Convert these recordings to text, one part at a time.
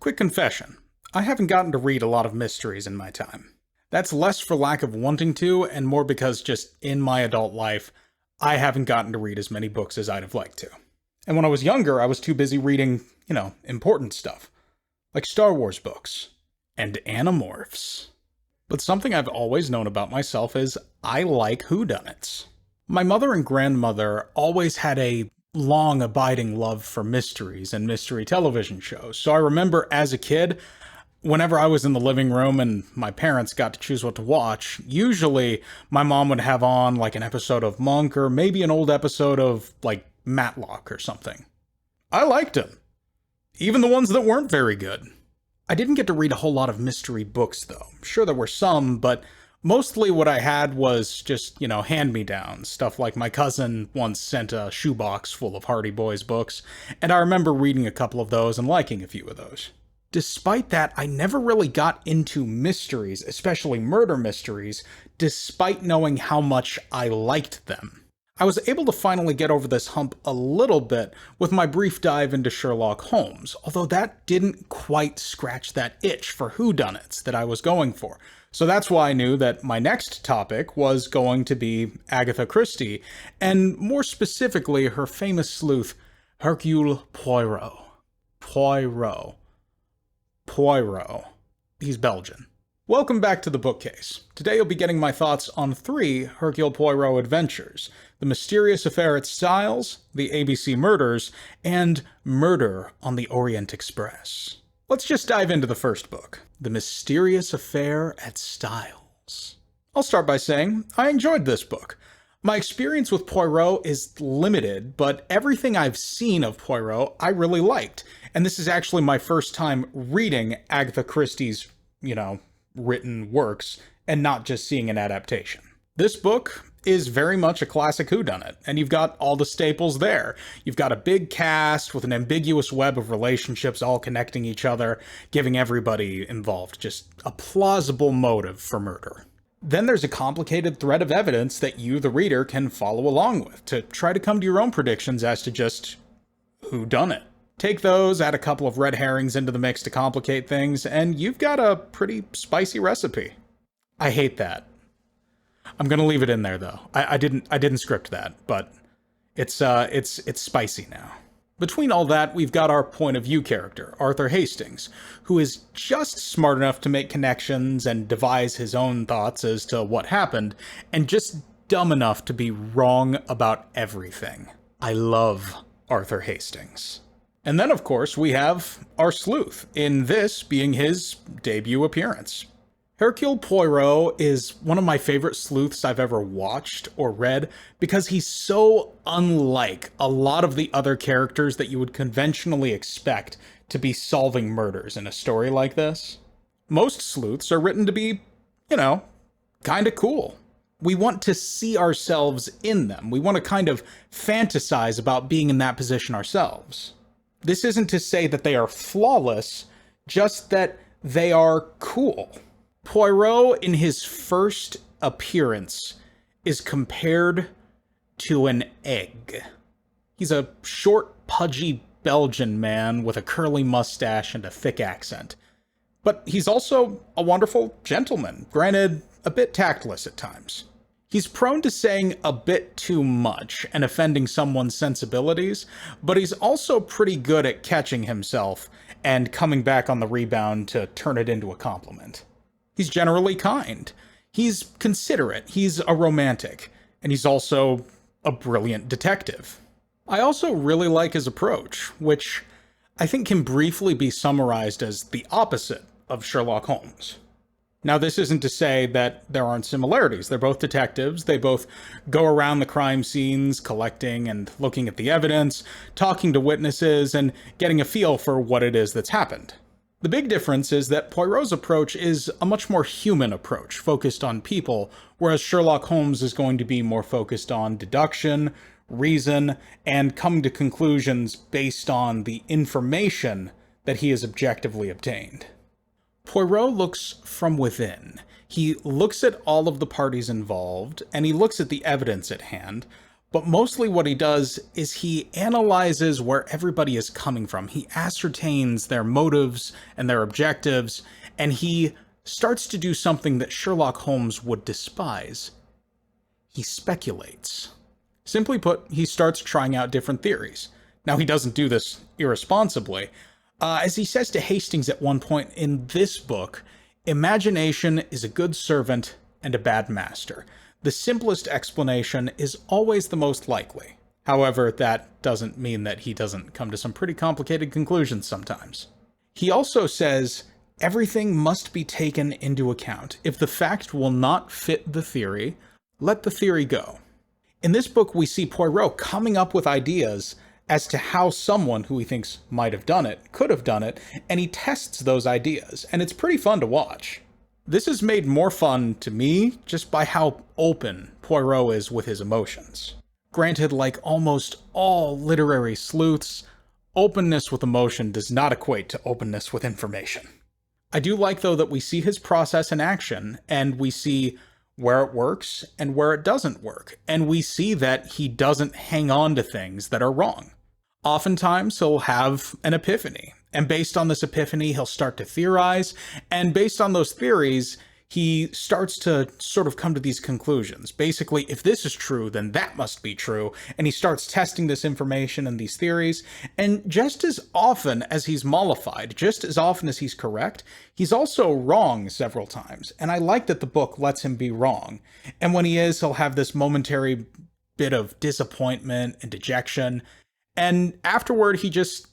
Quick confession, I haven't gotten to read a lot of mysteries in my time. That's less for lack of wanting to, and more because just in my adult life, I haven't gotten to read as many books as I'd have liked to. And when I was younger, I was too busy reading, important stuff. Like Star Wars books. And Animorphs. But something I've always known about myself is I like whodunits. My mother and grandmother always had a long abiding love for mysteries and mystery television shows. So I remember as a kid, whenever I was in the living room and my parents got to choose what to watch, usually my mom would have on like an episode of Monk or maybe an old episode of like Matlock or something. I liked them. Even the ones that weren't very good. I didn't get to read a whole lot of mystery books though. Sure there were some, but mostly what I had was just, hand-me-downs. Stuff like my cousin once sent a shoebox full of Hardy Boys books, and I remember reading a couple of those and liking a few of those. Despite that, I never really got into mysteries, especially murder mysteries, despite knowing how much I liked them. I was able to finally get over this hump a little bit with my brief dive into Sherlock Holmes, although that didn't quite scratch that itch for whodunits that I was going for. So that's why I knew that my next topic was going to be Agatha Christie, and more specifically her famous sleuth, Hercule Poirot. Poirot. He's Belgian. Welcome back to the bookcase. Today you'll be getting my thoughts on 3 Hercule Poirot adventures: The Mysterious Affair at Styles, The ABC Murders, and Murder on the Orient Express. Let's just dive into the first book, The Mysterious Affair at Styles. I'll start by saying I enjoyed this book. My experience with Poirot is limited, but everything I've seen of Poirot I really liked. And this is actually my first time reading Agatha Christie's, written works and not just seeing an adaptation. This book is very much a classic whodunit, and you've got all the staples there. You've got a big cast with an ambiguous web of relationships all connecting each other, giving everybody involved just a plausible motive for murder. Then there's a complicated thread of evidence that you, the reader, can follow along with to try to come to your own predictions as to just whodunit. Take those, add a couple of red herrings into the mix to complicate things, and you've got a pretty spicy recipe. I hate that. I'm gonna leave it in there though. I didn't script that, but it's spicy now. Between all that, we've got our point of view character, Arthur Hastings, who is just smart enough to make connections and devise his own thoughts as to what happened, and just dumb enough to be wrong about everything. I love Arthur Hastings. And then, of course, we have our sleuth, in this being his debut appearance. Hercule Poirot is one of my favorite sleuths I've ever watched or read because he's so unlike a lot of the other characters that you would conventionally expect to be solving murders in a story like this. Most sleuths are written to be, kind of cool. We want to see ourselves in them. We want to kind of fantasize about being in that position ourselves. This isn't to say that they are flawless, just that they are cool. Poirot, in his first appearance, is compared to an egg. He's a short, pudgy Belgian man with a curly mustache and a thick accent. But he's also a wonderful gentleman, granted a bit tactless at times. He's prone to saying a bit too much and offending someone's sensibilities, but he's also pretty good at catching himself and coming back on the rebound to turn it into a compliment. He's generally kind. He's considerate. He's a romantic. And he's also a brilliant detective. I also really like his approach, which I think can briefly be summarized as the opposite of Sherlock Holmes. Now, this isn't to say that there aren't similarities. They're both detectives. They both go around the crime scenes, collecting and looking at the evidence, talking to witnesses, and getting a feel for what it is that's happened. The big difference is that Poirot's approach is a much more human approach, focused on people, whereas Sherlock Holmes is going to be more focused on deduction, reason, and coming to conclusions based on the information that he has objectively obtained. Poirot looks from within. He looks at all of the parties involved, and he looks at the evidence at hand, But mostly what he does is he analyzes where everybody is coming from. He ascertains their motives and their objectives, and he starts to do something that Sherlock Holmes would despise. He speculates. Simply put, he starts trying out different theories. Now, he doesn't do this irresponsibly. As he says to Hastings at one point in this book, imagination is a good servant and a bad master. The simplest explanation is always the most likely. However, that doesn't mean that he doesn't come to some pretty complicated conclusions sometimes. He also says, everything must be taken into account. If the fact will not fit the theory, let the theory go. In this book, we see Poirot coming up with ideas as to how someone who he thinks might have done it could have done it, and he tests those ideas, and it's pretty fun to watch. This is made more fun to me just by how open Poirot is with his emotions. Granted, like almost all literary sleuths, openness with emotion does not equate to openness with information. I do like, though, that we see his process in action, and we see where it works and where it doesn't work, and we see that he doesn't hang on to things that are wrong. Oftentimes, he'll have an epiphany, and based on this epiphany, he'll start to theorize, and based on those theories, he starts to sort of come to these conclusions. Basically, if this is true, then that must be true, and he starts testing this information and these theories, and just as often as he's mollified, just as often as he's correct, he's also wrong several times, and I like that the book lets him be wrong. And when he is, he'll have this momentary bit of disappointment and dejection, and afterward, he just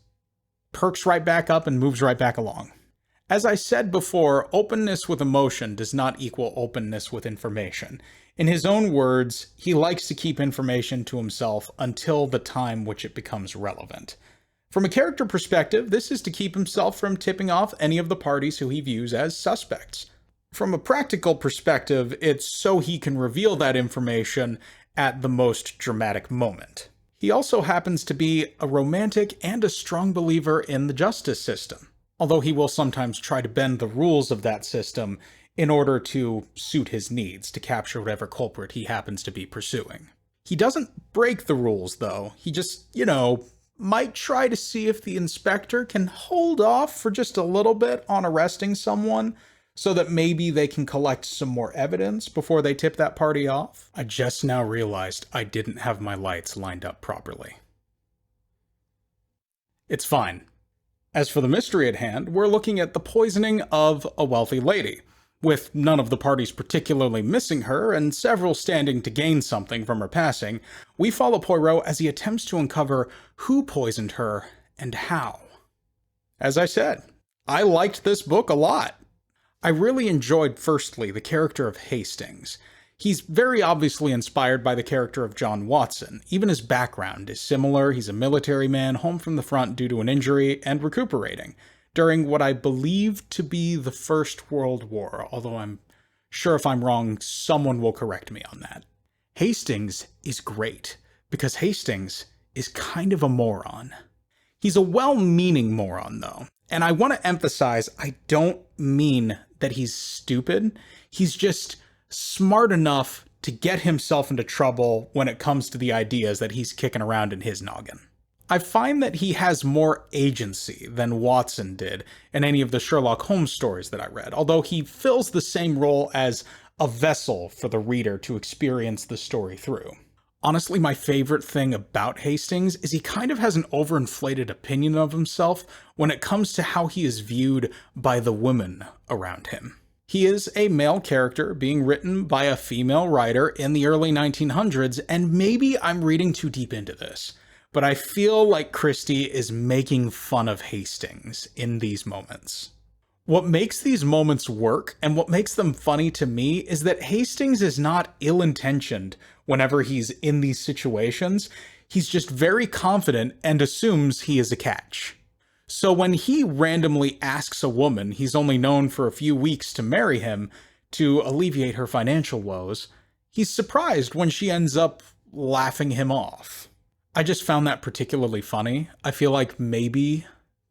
perks right back up and moves right back along. As I said before, openness with emotion does not equal openness with information. In his own words, he likes to keep information to himself until the time which it becomes relevant. From a character perspective, this is to keep himself from tipping off any of the parties who he views as suspects. From a practical perspective, it's so he can reveal that information at the most dramatic moment. He also happens to be a romantic and a strong believer in the justice system, although he will sometimes try to bend the rules of that system in order to suit his needs, to capture whatever culprit he happens to be pursuing. He doesn't break the rules, though. He just, might try to see if the inspector can hold off for just a little bit on arresting someone, so that maybe they can collect some more evidence before they tip that party off. I just now realized I didn't have my lights lined up properly. It's fine. As for the mystery at hand, we're looking at the poisoning of a wealthy lady, with none of the parties particularly missing her and several standing to gain something from her passing. We follow Poirot as he attempts to uncover who poisoned her and how. As I said, I liked this book a lot. I really enjoyed, firstly, the character of Hastings. He's very obviously inspired by the character of John Watson. Even his background is similar. He's a military man home from the front due to an injury and recuperating during what I believe to be the First World War, although I'm sure if I'm wrong, someone will correct me on that. Hastings is great, because Hastings is kind of a moron. He's a well-meaning moron, though. And I want to emphasize, I don't mean that he's stupid. He's just smart enough to get himself into trouble when it comes to the ideas that he's kicking around in his noggin. I find that he has more agency than Watson did in any of the Sherlock Holmes stories that I read, although he fills the same role as a vessel for the reader to experience the story through. Honestly, my favorite thing about Hastings is he kind of has an overinflated opinion of himself when it comes to how he is viewed by the women around him. He is a male character being written by a female writer in the early 1900s, and maybe I'm reading too deep into this, but I feel like Christie is making fun of Hastings in these moments. What makes these moments work, and what makes them funny to me, is that Hastings is not ill-intentioned whenever he's in these situations. He's just very confident and assumes he is a catch. So when he randomly asks a woman he's only known for a few weeks to marry him to alleviate her financial woes, he's surprised when she ends up laughing him off. I just found that particularly funny. I feel like maybe,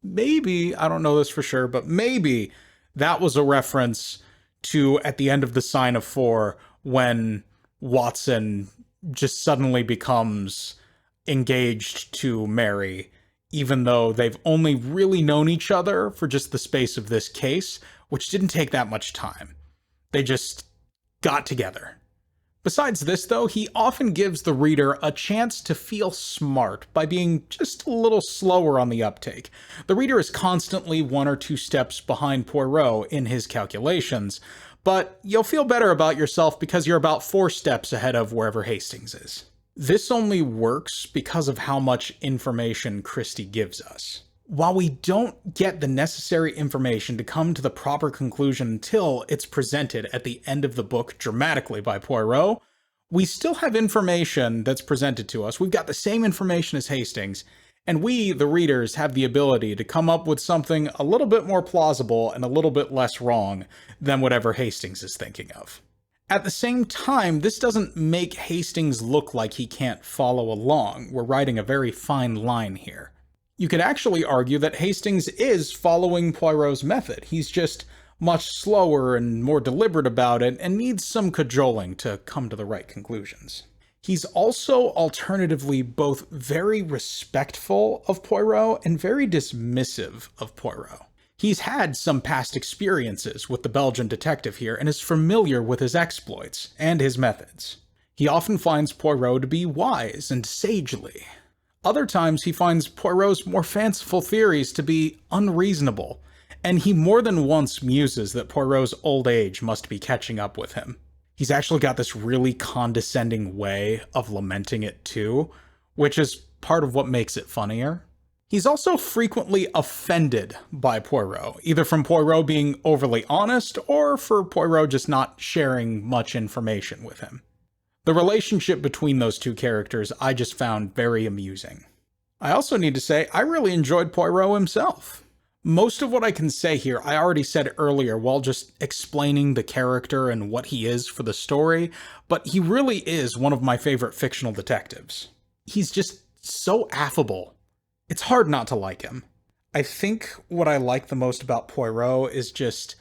I don't know this for sure, but maybe that was a reference to at the end of the Sign of Four when Watson just suddenly becomes engaged to Mary, even though they've only really known each other for just the space of this case, which didn't take that much time. They just got together. Besides this, though, he often gives the reader a chance to feel smart by being just a little slower on the uptake. The reader is constantly 1 or 2 steps behind Poirot in his calculations, but you'll feel better about yourself because you're about 4 steps ahead of wherever Hastings is. This only works because of how much information Christie gives us. While we don't get the necessary information to come to the proper conclusion until it's presented at the end of the book dramatically by Poirot, we still have information that's presented to us. We've got the same information as Hastings, and we, the readers, have the ability to come up with something a little bit more plausible and a little bit less wrong than whatever Hastings is thinking of. At the same time, this doesn't make Hastings look like he can't follow along. We're riding a very fine line here. You could actually argue that Hastings is following Poirot's method. He's just much slower and more deliberate about it and needs some cajoling to come to the right conclusions. He's also alternatively both very respectful of Poirot and very dismissive of Poirot. He's had some past experiences with the Belgian detective here and is familiar with his exploits and his methods. He often finds Poirot to be wise and sagely. Other times he finds Poirot's more fanciful theories to be unreasonable, and he more than once muses that Poirot's old age must be catching up with him. He's actually got this really condescending way of lamenting it too, which is part of what makes it funnier. He's also frequently offended by Poirot, either from Poirot being overly honest or for Poirot just not sharing much information with him. The relationship between those two characters I just found very amusing. I also need to say I really enjoyed Poirot himself. Most of what I can say here I already said earlier while just explaining the character and what he is for the story, but he really is one of my favorite fictional detectives. He's just so affable. It's hard not to like him. I think what I like the most about Poirot is just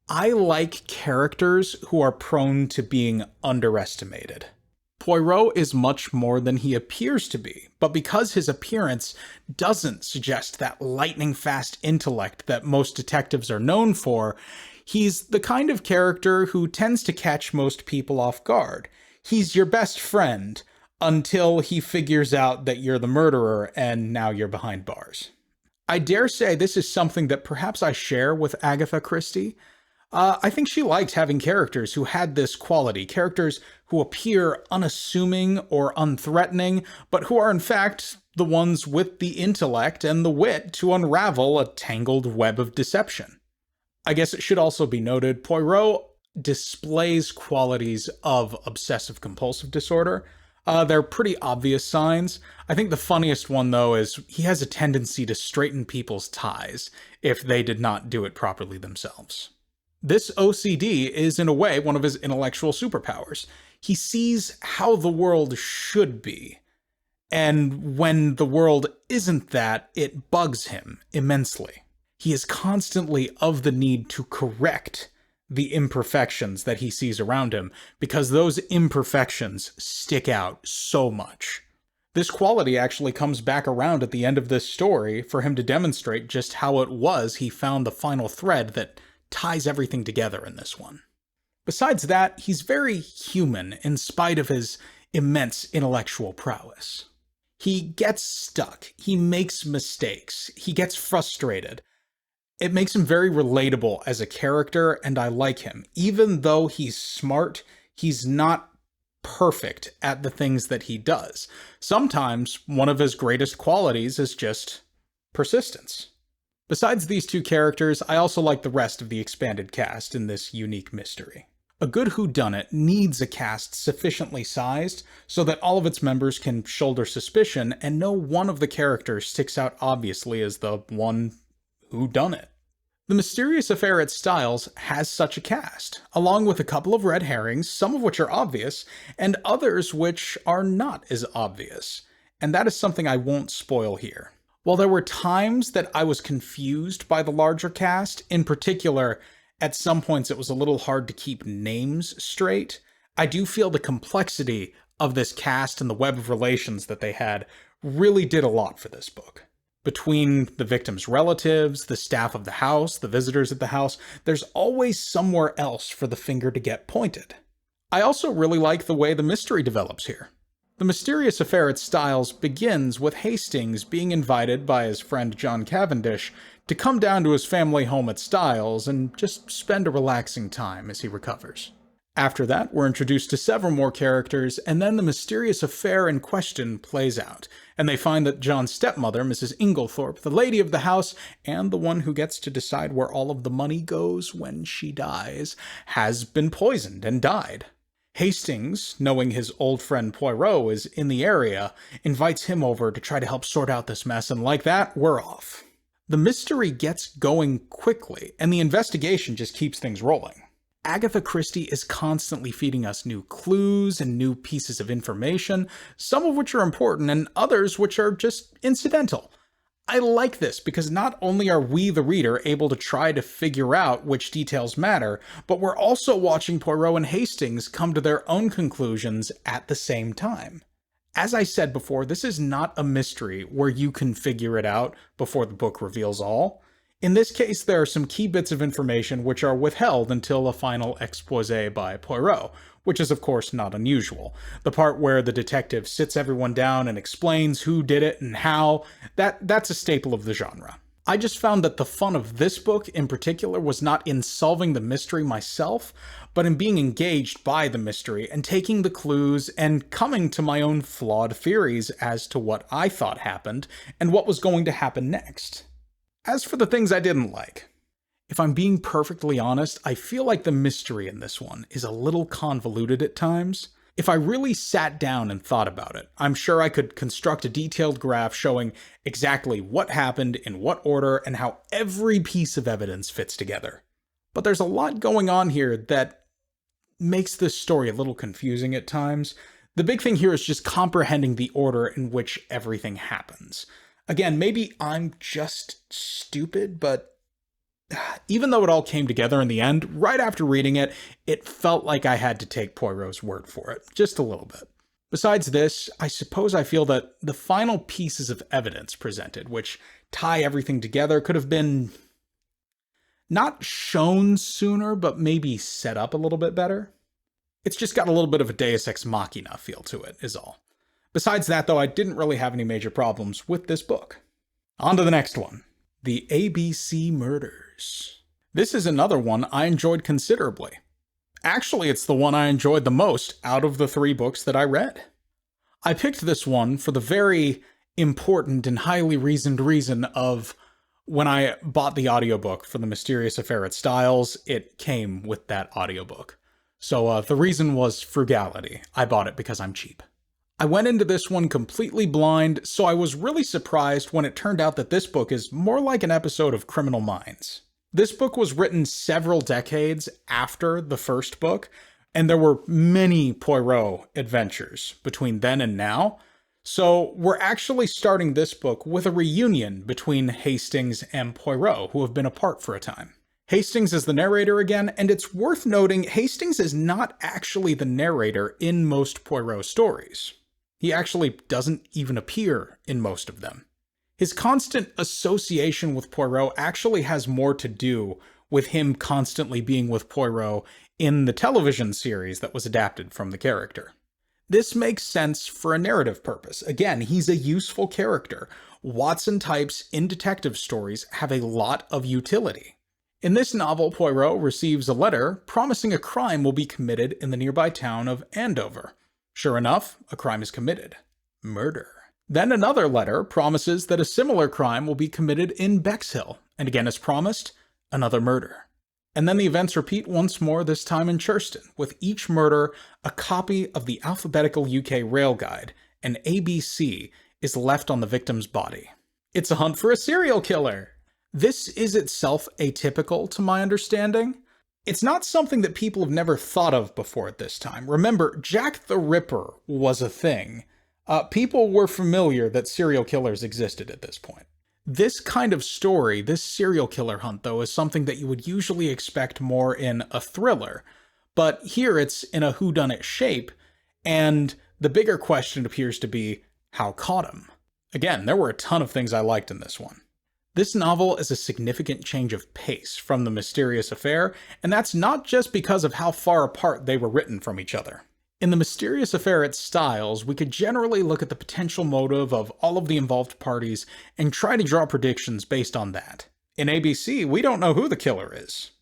I like characters who are prone to being underestimated. Poirot is much more than he appears to be, but because his appearance doesn't suggest that lightning-fast intellect that most detectives are known for, he's the kind of character who tends to catch most people off guard. He's your best friend until he figures out that you're the murderer and now you're behind bars. I dare say this is something that perhaps I share with Agatha Christie. I think she liked having characters who had this quality, characters who appear unassuming or unthreatening, but who are in fact the ones with the intellect and the wit to unravel a tangled web of deception. I guess it should also be noted, Poirot displays qualities of obsessive-compulsive disorder. They're pretty obvious signs. I think the funniest one, though, is he has a tendency to straighten people's ties if they did not do it properly themselves. This OCD is, in a way, one of his intellectual superpowers. He sees how the world should be, and when the world isn't that, it bugs him immensely. He is constantly of the need to correct the imperfections that he sees around him, because those imperfections stick out so much. This quality actually comes back around at the end of this story for him to demonstrate just how it was he found the final thread that ties everything together in this one. Besides that, he's very human in spite of his immense intellectual prowess. He gets stuck, he makes mistakes, he gets frustrated. It makes him very relatable as a character, and I like him. Even though he's smart, he's not perfect at the things that he does. Sometimes one of his greatest qualities is just persistence. Besides these two characters, I also like the rest of the expanded cast in this unique mystery. A good whodunit needs a cast sufficiently sized so that all of its members can shoulder suspicion and no one of the characters sticks out obviously as the one whodunit. The Mysterious Affair at Styles has such a cast, along with a couple of red herrings, some of which are obvious, and others which are not as obvious. And that is something I won't spoil here. While there were times that I was confused by the larger cast, in particular, at some points it was a little hard to keep names straight, I do feel the complexity of this cast and the web of relations that they had really did a lot for this book. Between the victim's relatives, the staff of the house, the visitors at the house, there's always somewhere else for the finger to get pointed. I also really like the way the mystery develops here. The mysterious affair at Styles begins with Hastings being invited by his friend John Cavendish to come down to his family home at Styles and just spend a relaxing time as he recovers. After that, we're introduced to several more characters, and then the mysterious affair in question plays out, and they find that John's stepmother, Mrs. Inglethorpe, the lady of the house, and the one who gets to decide where all of the money goes when she dies, has been poisoned and died. Hastings, knowing his old friend Poirot is in the area, invites him over to try to help sort out this mess, and like that, we're off. The mystery gets going quickly, and the investigation just keeps things rolling. Agatha Christie is constantly feeding us new clues and new pieces of information, some of which are important and others which are just incidental. I like this because not only are we, the reader, able to try to figure out which details matter, but we're also watching Poirot and Hastings come to their own conclusions at the same time. As I said before, this is not a mystery where you can figure it out before the book reveals all. In this case, there are some key bits of information which are withheld until a final exposé by Poirot, which is of course not unusual. The part where the detective sits everyone down and explains who did it and how, that's a staple of the genre. I just found that the fun of this book in particular was not in solving the mystery myself, but in being engaged by the mystery and taking the clues and coming to my own flawed theories as to what I thought happened and what was going to happen next. As for the things I didn't like, if I'm being perfectly honest, I feel like the mystery in this one is a little convoluted at times. If I really sat down and thought about it, I'm sure I could construct a detailed graph showing exactly what happened, in what order, and how every piece of evidence fits together. But there's a lot going on here that makes this story a little confusing at times. The big thing here is just comprehending the order in which everything happens. Again, maybe I'm just stupid, but even though it all came together in the end, right after reading it, it felt like I had to take Poirot's word for it, just a little bit. Besides this, I suppose I feel that the final pieces of evidence presented, which tie everything together, could have been not shown sooner, but maybe set up a little bit better. It's just got a little bit of a Deus Ex Machina feel to it, is all. Besides that, though, I didn't really have any major problems with this book. On to the next one. The ABC Murders. This is another one I enjoyed considerably. Actually, it's the one I enjoyed the most out of the 3 books that I read. I picked this one for the very important and highly reasoned reason of when I bought the audiobook for The Mysterious Affair at Styles, it came with that audiobook. So the reason was frugality. I bought it because I'm cheap. I went into this one completely blind, so I was really surprised when it turned out that this book is more like an episode of Criminal Minds. This book was written several decades after the first book, and there were many Poirot adventures between then and now, so we're actually starting this book with a reunion between Hastings and Poirot, who have been apart for a time. Hastings is the narrator again, and it's worth noting Hastings is not actually the narrator in most Poirot stories. He actually doesn't even appear in most of them. His constant association with Poirot actually has more to do with him constantly being with Poirot in the television series that was adapted from the character. This makes sense for a narrative purpose. Again, he's a useful character. Watson types in detective stories have a lot of utility. In this novel, Poirot receives a letter promising a crime will be committed in the nearby town of Andover. Sure enough, a crime is committed. Murder. Then another letter promises that a similar crime will be committed in Bexhill, and again as promised, another murder. And then the events repeat once more, this time in Churston, with each murder a copy of the alphabetical UK rail guide, and ABC is left on the victim's body. It's a hunt for a serial killer! This is itself atypical to my understanding. It's not something that people have never thought of before at this time. Remember, Jack the Ripper was a thing. People were familiar that serial killers existed at this point. This kind of story, this serial killer hunt, though, is something that you would usually expect more in a thriller. But here it's in a whodunit shape, and The bigger question appears to be, how caught him? Again, there were a ton of things I liked in this one. This novel is a significant change of pace from The Mysterious Affair, and that's not just because of how far apart they were written from each other. In The Mysterious Affair, its styles, we could generally look at the potential motive of all of the involved parties and try to draw predictions based on that. In ABC, we don't know who the killer is,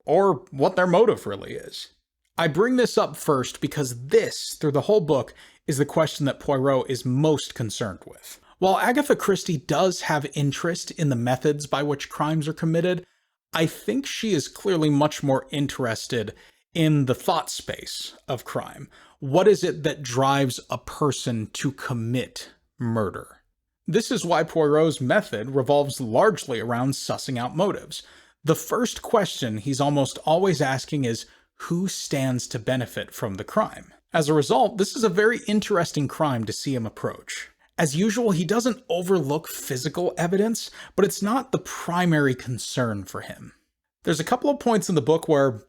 or what their motive really is. I bring this up first because this, through the whole book, is the question that Poirot is most concerned with. While Agatha Christie does have interest in the methods by which crimes are committed, I think she is clearly much more interested in the thought space of crime. What is it that drives a person to commit murder? This is why Poirot's method revolves largely around sussing out motives. The first question he's almost always asking is, who stands to benefit from the crime? As a result, this is a very interesting crime to see him approach. As usual, he doesn't overlook physical evidence, but it's not the primary concern for him. There's a couple of points in the book where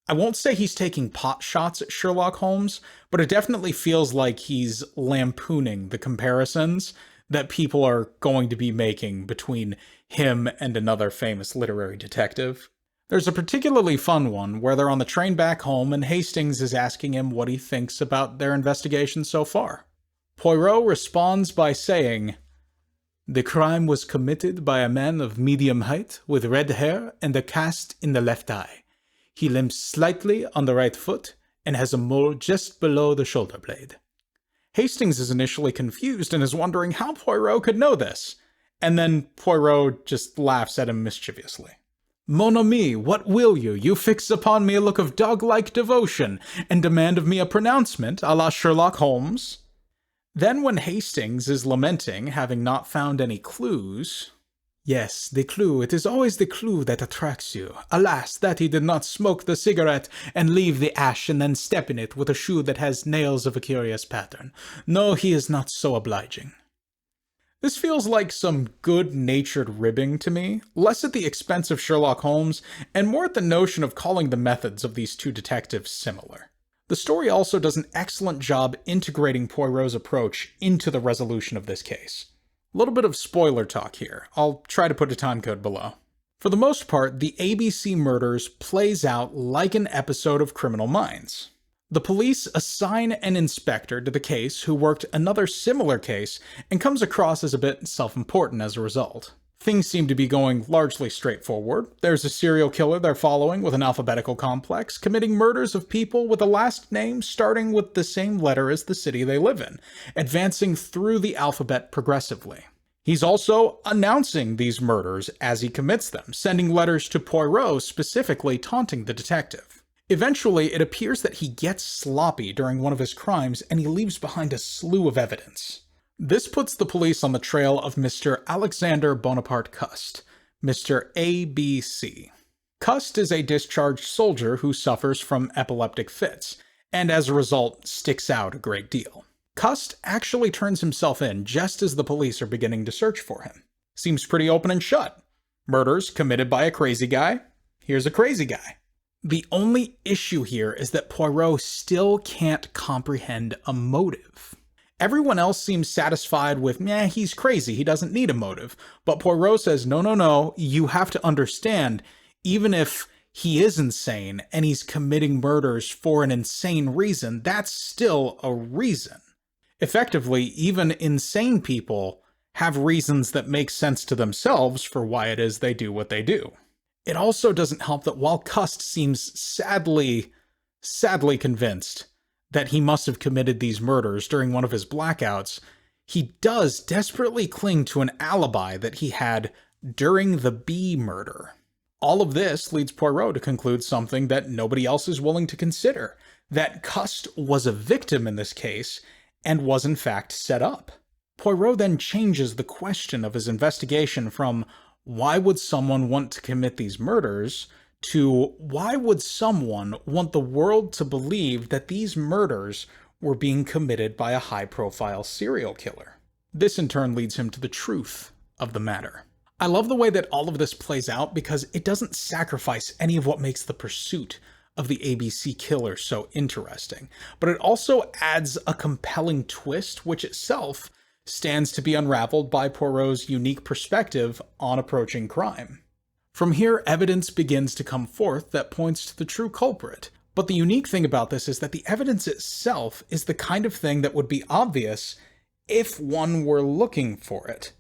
I won't say he's taking pot shots at Sherlock Holmes, but it definitely feels like he's lampooning the comparisons that people are going to be making between him and another famous literary detective. There's a particularly fun one where they're on the train back home and Hastings is asking him what he thinks about their investigation so far. Poirot responds by saying, "The crime was committed by a man of medium height with red hair and a cast in the left eye. He limps slightly on the right foot and has a mole just below the shoulder blade." Hastings is initially confused and is wondering how Poirot could know this, and then Poirot just laughs at him mischievously. "Mon ami, what will you? You fix upon me a look of dog-like devotion, and demand of me a pronouncement a la Sherlock Holmes." Then when Hastings is lamenting having not found any clues, "Yes, the clue, it is always the clue that attracts you. Alas, that he did not smoke the cigarette and leave the ash and then step in it with a shoe that has nails of a curious pattern. No, he is not so obliging." This feels like some good-natured ribbing to me, less at the expense of Sherlock Holmes, and more at the notion of calling the methods of these two detectives similar. The story also does an excellent job integrating Poirot's approach into the resolution of this case. A little bit of spoiler talk here. I'll try to put a timecode below. For the most part, the ABC Murders plays out like an episode of Criminal Minds. The police assign an inspector to the case who worked another similar case and comes across as a bit self-important as a result. Things seem to be going largely straightforward. There's a serial killer they're following with an alphabetical complex, committing murders of people with a last name starting with the same letter as the city they live in, advancing through the alphabet progressively. He's also announcing these murders as he commits them, sending letters to Poirot specifically taunting the detective. Eventually, it appears that he gets sloppy during one of his crimes and he leaves behind a slew of evidence. This puts the police on the trail of Mr. Alexander Bonaparte Cust, Mr. ABC. Cust is a discharged soldier who suffers from epileptic fits, and as a result sticks out a great deal. Cust actually turns himself in just as the police are beginning to search for him. Seems pretty open and shut. Murders committed by a crazy guy. Here's a crazy guy. The only issue here is that Poirot still can't comprehend a motive. Everyone else seems satisfied with, he's crazy, he doesn't need a motive. But Poirot says, no, you have to understand, even if he is insane and he's committing murders for an insane reason, that's still a reason. Effectively, even insane people have reasons that make sense to themselves for why it is they do what they do. It also doesn't help that while Cust seems sadly convinced that he must have committed these murders during one of his blackouts, he does desperately cling to an alibi that he had during the bee murder. All of this leads Poirot to conclude something that nobody else is willing to consider, that Cust was a victim in this case and was in fact set up. Poirot then changes the question of his investigation from why would someone want to commit these murders to why would someone want the world to believe that these murders were being committed by a high-profile serial killer. This in turn leads him to the truth of the matter. I love the way that all of this plays out because it doesn't sacrifice any of what makes the pursuit of the ABC killer so interesting, but it also adds a compelling twist, which itself stands to be unraveled by Poirot's unique perspective on approaching crime. From here, evidence begins to come forth that points to the true culprit. But the unique thing about this is that the evidence itself is the kind of thing that would be obvious if one were looking for it.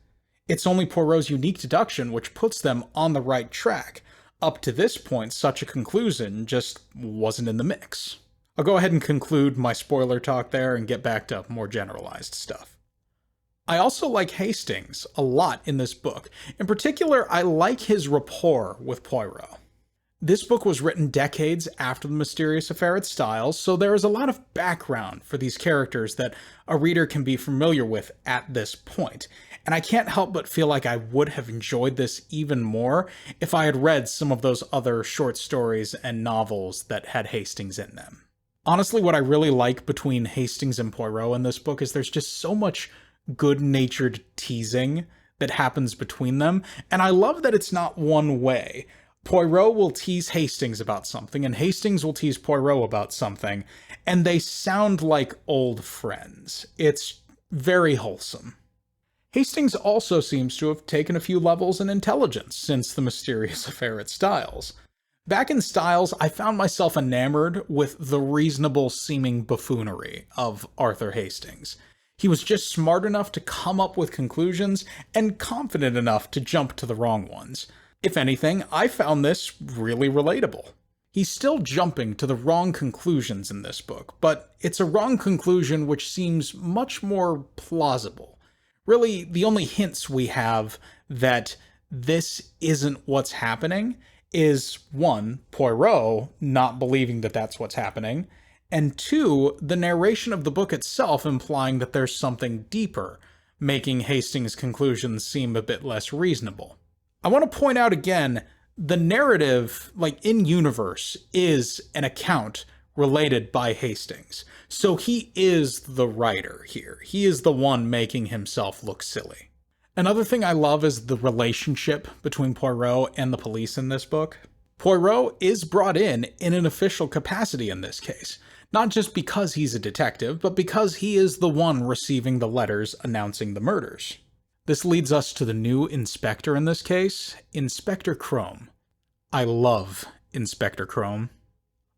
It's only Poirot's unique deduction which puts them on the right track. Up to this point, such a conclusion just wasn't in the mix. I'll go ahead and conclude my spoiler talk there and get back to more generalized stuff. I also like Hastings a lot in this book. In particular, I like his rapport with Poirot. This book was written decades after the mysterious affair at Styles, so there is a lot of background for these characters that a reader can be familiar with at this point. And I can't help but feel like I would have enjoyed this even more if I had read some of those other short stories and novels that had Hastings in them. Honestly, what I really like between Hastings and Poirot in this book is there's just so much good-natured teasing that happens between them, and I love that it's not one way. Poirot will tease Hastings about something, and Hastings will tease Poirot about something, and they sound like old friends. It's very wholesome. Hastings also seems to have taken a few levels in intelligence since the mysterious affair at Styles. Back in Styles, I found myself enamored with the reasonable-seeming buffoonery of Arthur Hastings. He was just smart enough to come up with conclusions and confident enough to jump to the wrong ones. If anything, I found this really relatable. He's still jumping to the wrong conclusions in this book, but it's a wrong conclusion which seems much more plausible. Really, the only hints we have that this isn't what's happening is 1, Poirot not believing that that's what's happening, and 2, the narration of the book itself implying that there's something deeper, making Hastings' conclusions seem a bit less reasonable. I want to point out again, the narrative, like in-universe, is an account related by Hastings. So he is the writer here. He is the one making himself look silly. Another thing I love is the relationship between Poirot and the police in this book. Poirot is brought in an official capacity in this case. Not just because he's a detective, but because he is the one receiving the letters announcing the murders. This leads us to the new inspector in this case, Inspector Crome. I love Inspector Crome.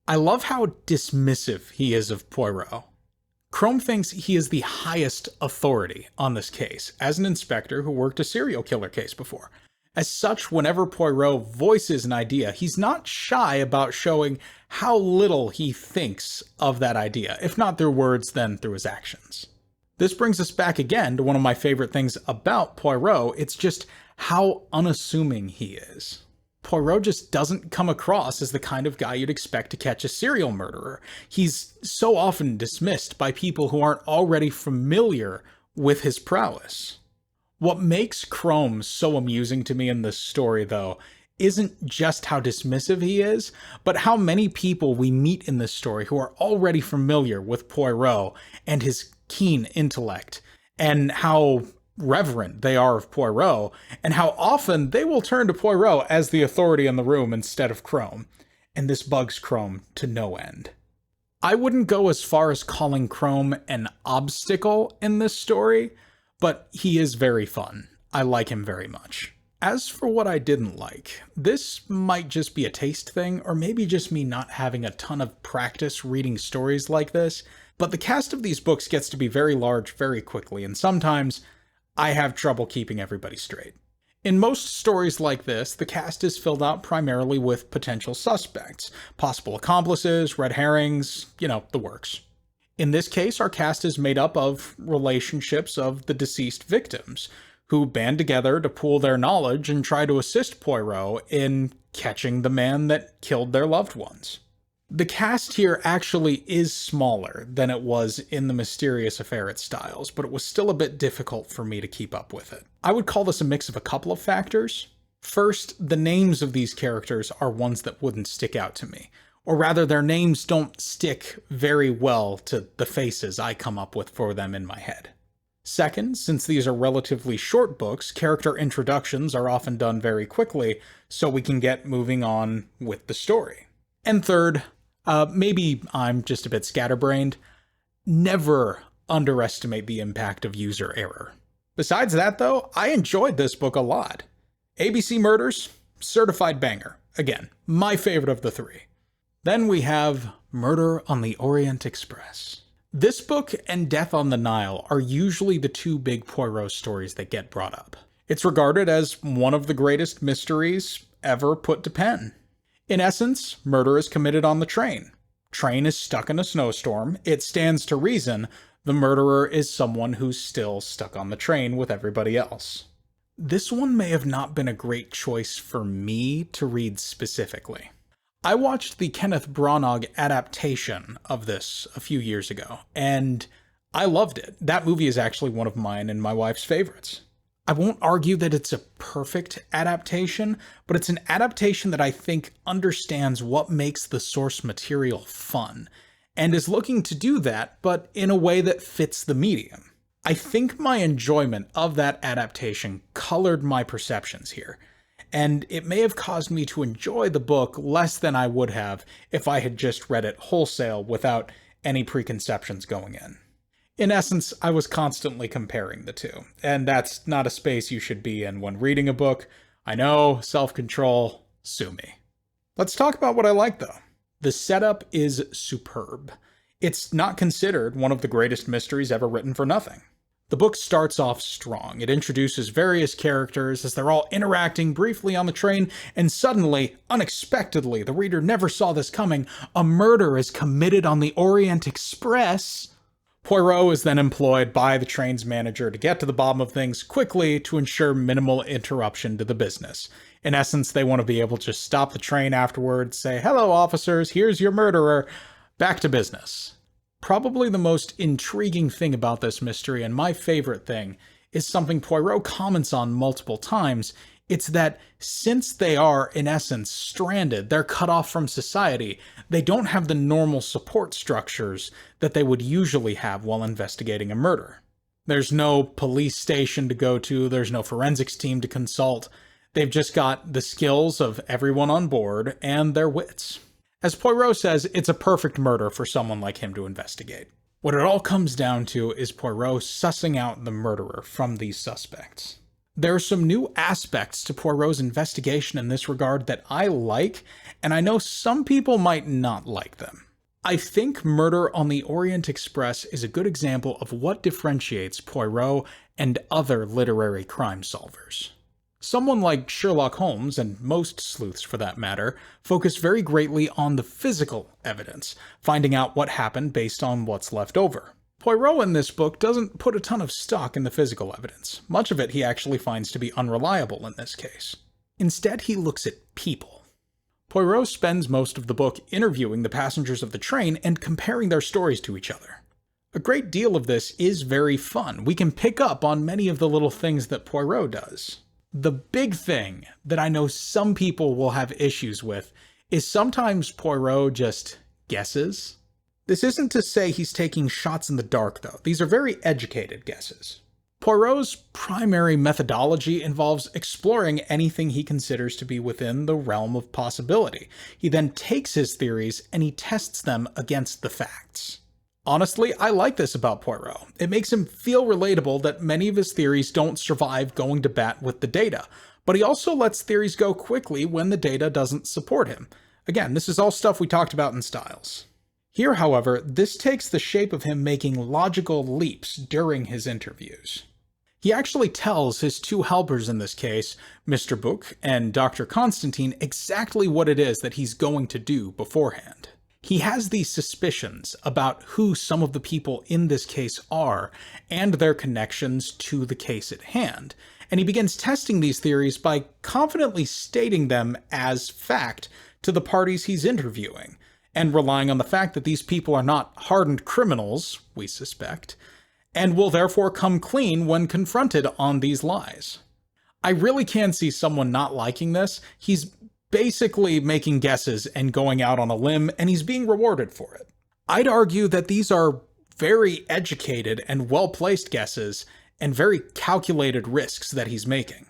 I love how dismissive he is of Poirot. Crome thinks he is the highest authority on this case, as an inspector who worked a serial killer case before. As such, whenever Poirot voices an idea, he's not shy about showing how little he thinks of that idea, if not through words, then through his actions. This brings us back again to one of my favorite things about Poirot. It's just how unassuming he is. Poirot just doesn't come across as the kind of guy you'd expect to catch a serial murderer. He's so often dismissed by people who aren't already familiar with his prowess. What makes Crome so amusing to me in this story, though, isn't just how dismissive he is, but how many people we meet in this story who are already familiar with Poirot and his keen intellect, and how reverent they are of Poirot, and how often they will turn to Poirot as the authority in the room instead of Crome, and this bugs Crome to no end. I wouldn't go as far as calling Crome an obstacle in this story, but he is very fun. I like him very much. As for what I didn't like, this might just be a taste thing, or maybe just me not having a ton of practice reading stories like this, but the cast of these books gets to be very large very quickly, and sometimes I have trouble keeping everybody straight. In most stories like this, the cast is filled out primarily with potential suspects, possible accomplices, red herrings, the works. In this case, our cast is made up of relationships of the deceased victims, who band together to pool their knowledge and try to assist Poirot in catching the man that killed their loved ones. The cast here actually is smaller than it was in the mysterious affair at Styles, but it was still a bit difficult for me to keep up with it. I would call this a mix of a couple of factors. First, the names of these characters are ones that wouldn't stick out to me. Or rather, their names don't stick very well to the faces I come up with for them in my head. Second, since these are relatively short books, character introductions are often done very quickly, so we can get moving on with the story. And third, Maybe I'm just a bit scatterbrained. Never underestimate the impact of user error. Besides that, though, I enjoyed this book a lot. ABC Murders, certified banger. Again, my favorite of the three. Then we have Murder on the Orient Express. This book and Death on the Nile are usually the two big Poirot stories that get brought up. It's regarded as one of the greatest mysteries ever put to pen. In essence, murder is committed on the train. Train is stuck in a snowstorm. It stands to reason the murderer is someone who's still stuck on the train with everybody else. This one may have not been a great choice for me to read specifically. I watched the Kenneth Branagh adaptation of this a few years ago, and I loved it. That movie is actually one of mine and my wife's favorites. I won't argue that it's a perfect adaptation, but it's an adaptation that I think understands what makes the source material fun, and is looking to do that, but in a way that fits the medium. I think my enjoyment of that adaptation colored my perceptions here, and it may have caused me to enjoy the book less than I would have if I had just read it wholesale without any preconceptions going in. In essence, I was constantly comparing the two, and that's not a space you should be in when reading a book. I know, self-control, sue me. Let's talk about what I like though. The setup is superb. It's not considered one of the greatest mysteries ever written for nothing. The book starts off strong. It introduces various characters as they're all interacting briefly on the train, and suddenly, unexpectedly, the reader never saw this coming, a murder is committed on the Orient Express. Poirot is then employed by the train's manager to get to the bottom of things quickly to ensure minimal interruption to the business. In essence, they want to be able to just stop the train afterwards, say, "Hello, officers, here's your murderer. Back to business." Probably the most intriguing thing about this mystery, and my favorite thing, is something Poirot comments on multiple times. It's that since they are, in essence, stranded, they're cut off from society, they don't have the normal support structures that they would usually have while investigating a murder. There's no police station to go to, there's no forensics team to consult. They've just got the skills of everyone on board and their wits. As Poirot says, it's a perfect murder for someone like him to investigate. What it all comes down to is Poirot sussing out the murderer from these suspects. There are some new aspects to Poirot's investigation in this regard that I like, and I know some people might not like them. I think Murder on the Orient Express is a good example of what differentiates Poirot and other literary crime solvers. Someone like Sherlock Holmes, and most sleuths for that matter, focus very greatly on the physical evidence, finding out what happened based on what's left over. Poirot in this book doesn't put a ton of stock in the physical evidence. Much of it he actually finds to be unreliable in this case. Instead, he looks at people. Poirot spends most of the book interviewing the passengers of the train and comparing their stories to each other. A great deal of this is very fun. We can pick up on many of the little things that Poirot does. The big thing that I know some people will have issues with is sometimes Poirot just guesses. This isn't to say he's taking shots in the dark, though. These are very educated guesses. Poirot's primary methodology involves exploring anything he considers to be within the realm of possibility. He then takes his theories and he tests them against the facts. Honestly, I like this about Poirot. It makes him feel relatable that many of his theories don't survive going to bat with the data, but he also lets theories go quickly when the data doesn't support him. Again, this is all stuff we talked about in Styles. Here, however, this takes the shape of him making logical leaps during his interviews. He actually tells his two helpers in this case, Mr. Book and Dr. Constantine, exactly what it is that he's going to do beforehand. He has these suspicions about who some of the people in this case are and their connections to the case at hand, and he begins testing these theories by confidently stating them as fact to the parties he's interviewing, and relying on the fact that these people are not hardened criminals, we suspect, and will therefore come clean when confronted on these lies. I really can see someone not liking this. He's basically making guesses and going out on a limb, and he's being rewarded for it. I'd argue that these are very educated and well-placed guesses and very calculated risks that he's making.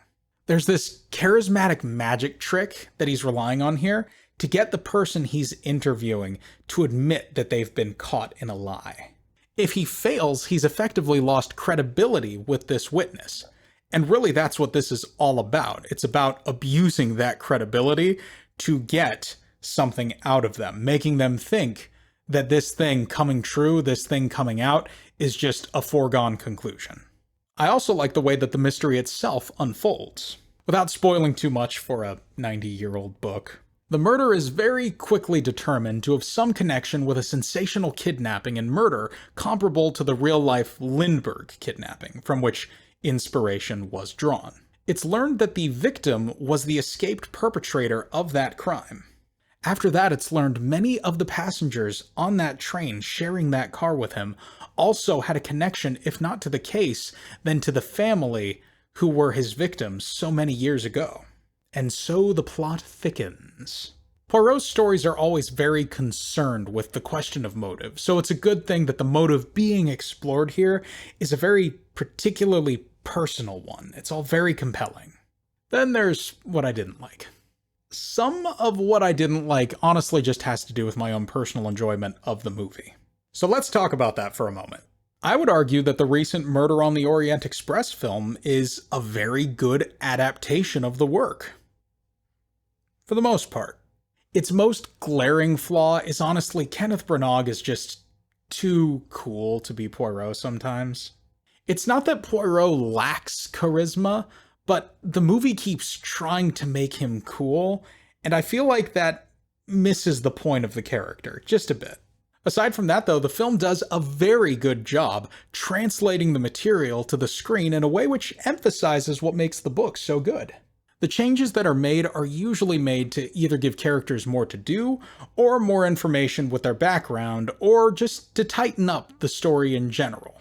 There's this charismatic magic trick that he's relying on here. to get the person he's interviewing to admit that they've been caught in a lie. If he fails, he's effectively lost credibility with this witness. And really that's what this is all about. It's about abusing that credibility to get something out of them, making them think that this thing coming true, this thing coming out, is just a foregone conclusion. I also like the way that the mystery itself unfolds. Without spoiling too much for a 90-year-old book, the murder is very quickly determined to have some connection with a sensational kidnapping and murder comparable to the real-life Lindbergh kidnapping, from which inspiration was drawn. It's learned that the victim was the escaped perpetrator of that crime. After that, it's learned many of the passengers on that train sharing that car with him also had a connection, if not to the case, then to the family who were his victims so many years ago. And so the plot thickens. Poirot's stories are always very concerned with the question of motive, so it's a good thing that the motive being explored here is a very particularly personal one. It's all very compelling. Then there's what I didn't like. Some of what I didn't like honestly just has to do with my own personal enjoyment of the movie. So let's talk about that for a moment. I would argue that the recent Murder on the Orient Express film is a very good adaptation of the work. For the most part. Its most glaring flaw is honestly Kenneth Branagh is just too cool to be Poirot sometimes. It's not that Poirot lacks charisma, but the movie keeps trying to make him cool, and I feel like that misses the point of the character, just a bit. Aside from that, though, the film does a very good job translating the material to the screen in a way which emphasizes what makes the book so good. The changes that are made are usually made to either give characters more to do, or more information with their background, or just to tighten up the story in general.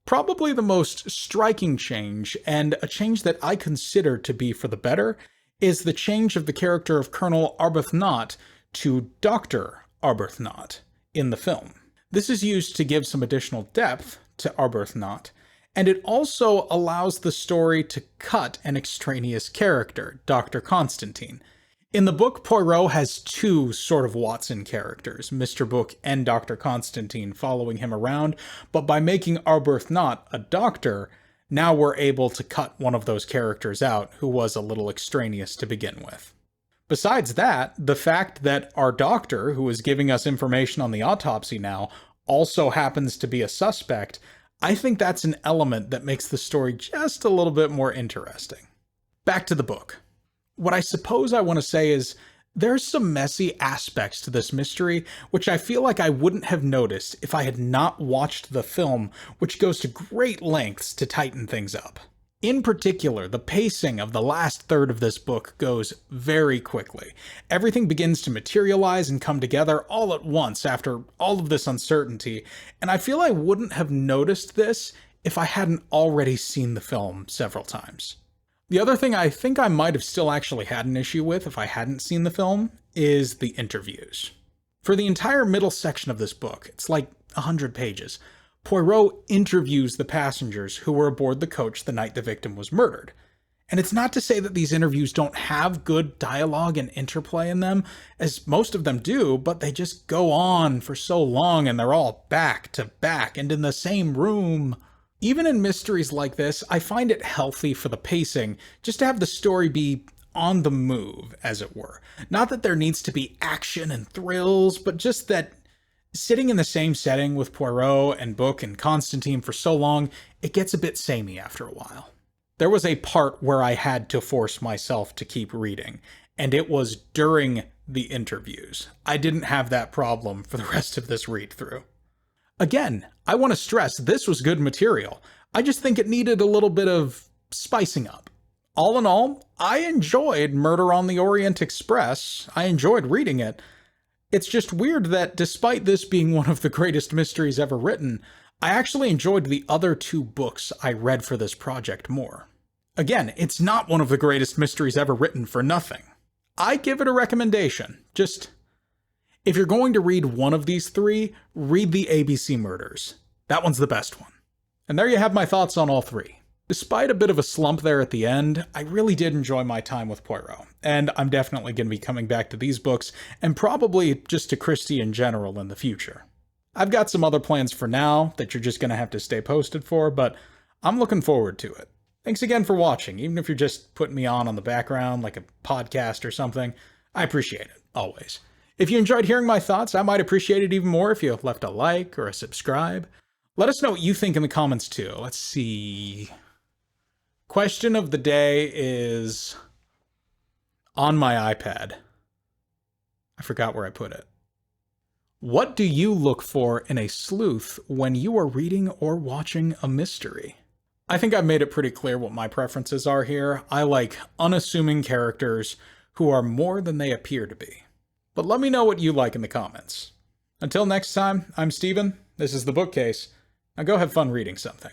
Probably the most striking change, and a change that I consider to be for the better, is the change of the character of Colonel Arbuthnot to Dr. Arbuthnot in the film. This is used to give some additional depth to Arbuthnot, and it also allows the story to cut an extraneous character, Dr. Constantine. In the book, Poirot has two sort of Watson characters, Mr. Book and Dr. Constantine, following him around, but by making Arbuthnot a doctor, now we're able to cut one of those characters out who was a little extraneous to begin with. Besides that, the fact that our doctor, who is giving us information on the autopsy now, also happens to be a suspect, I think that's an element that makes the story just a little bit more interesting. Back to the book. What I suppose I want to say is, there's some messy aspects to this mystery, which I feel like I wouldn't have noticed if I had not watched the film, which goes to great lengths to tighten things up. In particular, the pacing of the last third of this book goes very quickly. Everything begins to materialize and come together all at once after all of this uncertainty, and I feel I wouldn't have noticed this if I hadn't already seen the film several times. The other thing I think I might have still actually had an issue with if I hadn't seen the film is the interviews. For the entire middle section of this book, it's like 100 pages, Poirot interviews the passengers who were aboard the coach the night the victim was murdered. And it's not to say that these interviews don't have good dialogue and interplay in them, as most of them do, but they just go on for so long and they're all back to back and in the same room. Even in mysteries like this, I find it healthy for the pacing just to have the story be on the move, as it were. Not that there needs to be action and thrills, but just that sitting in the same setting with Poirot and Book and Constantine for so long, it gets a bit samey after a while. There was a part where I had to force myself to keep reading, and it was during the interviews. I didn't have that problem for the rest of this read-through. Again, I want to stress this was good material. I just think it needed a little bit of spicing up. All in all, I enjoyed Murder on the Orient Express. I enjoyed reading it. It's just weird that despite this being one of the greatest mysteries ever written, I actually enjoyed the other two books I read for this project more. Again, it's not one of the greatest mysteries ever written for nothing. I give it a recommendation. Just, if you're going to read one of these three, read the ABC Murders. That one's the best one. And there you have my thoughts on all three. Despite a bit of a slump there at the end, I really did enjoy my time with Poirot. and I'm definitely going to be coming back to these books, and probably just to Christie in general in the future. I've got some other plans for now that you're just going to have to stay posted for, but I'm looking forward to it. Thanks again for watching, even if you're just putting me on the background like a podcast or something. I appreciate it, always. If you enjoyed hearing my thoughts, I might appreciate it even more if you left a like or a subscribe. Let us know what you think in the comments too. Let's see. Question of the day is on my iPad. I forgot where I put it. What do you look for in a sleuth when you are reading or watching a mystery? I think I've made it pretty clear what my preferences are here. I like unassuming characters who are more than they appear to be. But let me know what you like in the comments. Until next time, I'm Steven. This is The Bookcase. Now go have fun reading something.